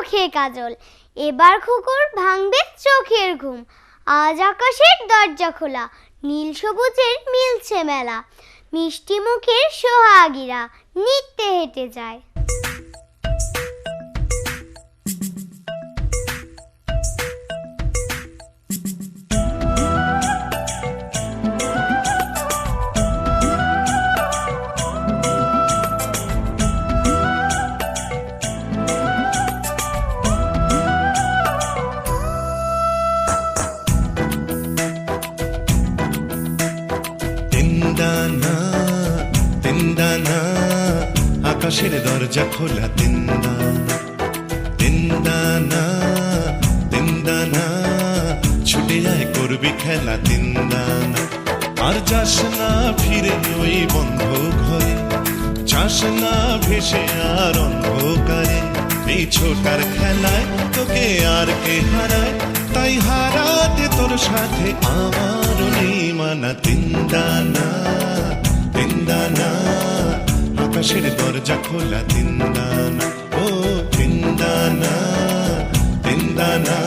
মাখে কাজল, এবার খোকর ভাঙবে চোখের ঘুম। আজ আকাশের দরজা খোলা, নীল সবুজের মিলছে মেলা। মিষ্টি মুখের সোহাগীরা নিত্যে হেঁটে যায়। আকাশের দরজা খোলা, তিনদানা তিনদানা তিনদানা, ছুটে যায় করবি খেলা, তিনদানা। আর যাস না ফিরে ওই বন্ধ ঘরে, যাস না ভেসে আর অন্ধকারে। এই ছোটার খেলায় তোকে আর কে হারায়, তাই হারাতে তোর সাথে আমার নেই মানা। তিনদানা তিনদানা, আকাশের দরজা খোলা, তিনদানা ও তিনদানা তিনদানা,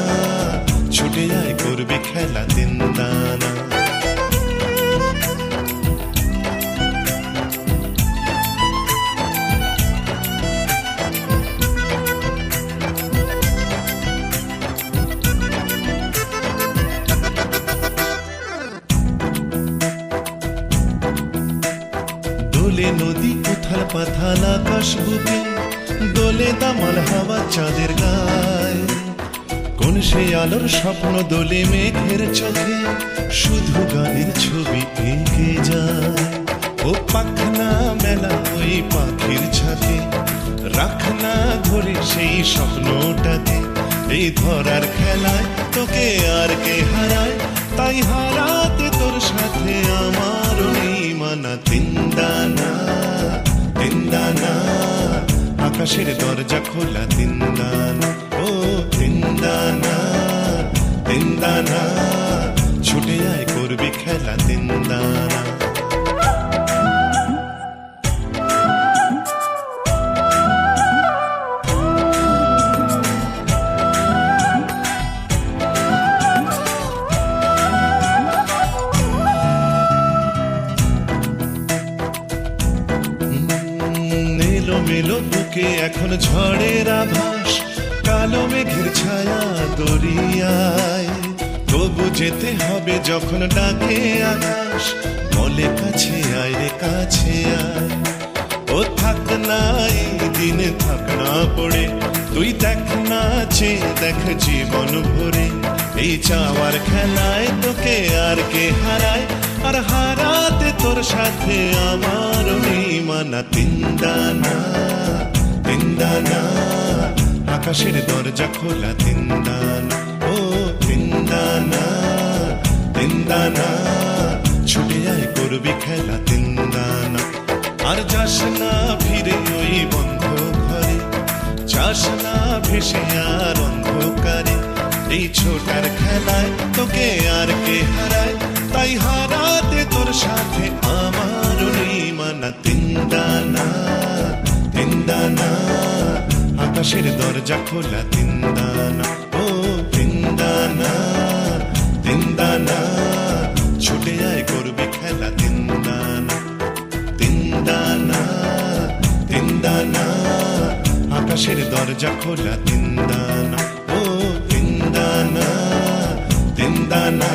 ছুটে যায় করবি খেলা, তিনদানা। দোলে নদী উথাল পাথাল আকাশ বুকে, দোলে দামাল হাওয়া চাঁদের গায়ে। কোন সে আলোর স্বপ্ন দোলে মেঘের চোখে, শুধু গানের ছবি এঁকে যায়। ও পাখনা মেলা ওই পাখির ছাতে, রাখনা ধরে সেই স্বপ্নটাকে। এই ধরার খেলায় তোকে আর কে হারায়, তাই হারাতে তোর সাথে আমার নেই মানা। তিনদানা তিনদানা, আকাশের দরজা খোলা, তিনদানা ও তিনদানা তিনদানা, ছুটে যায় করবি খেলা, তিনদানা। মেলো বুকে এখন ঝড়ের আভাস, কালো মেঘের ছায়া দরিয়ায়। তবু যেতে হবে যখন ডাকে আকাশ, বলে কাছে আয় রে কাছে আয়। ও থাক না এই দিনে থাক না পড়ে, তুই দেখ না চেয়ে দেখ জীবন ভরে। এই চাওয়ার খেলায় তোকে আর কে হারায়, আর হারাতে তোর সাথে আমার নেই মানা। তিনদানা তিনদানা, আকাশের দরজা খোলা, তিনদানা ও তিনদানা তিনদানা, ছুটে যায় করবি খেলা, তিনদানা। আর যাস না ফিরে ওই বন্ধ ঘরে, যাস না ভেসে আর অন্ধকারে। এই ছোটার খেলায় তোকে আর কে হারায়, তাই হারাতে তোর সাথে আমার নেই মানা। তিনদানা তিনদানা, আকাশের দরজা খোলা, তিনদানা ও তিনদানা তিনদানা, ছুটে যায় করবি খেলা, তিনদানা তিনদানা তিনদানা, আকাশের দরজা খোলা, তিনদানা ও তিনদানা তিনদানা,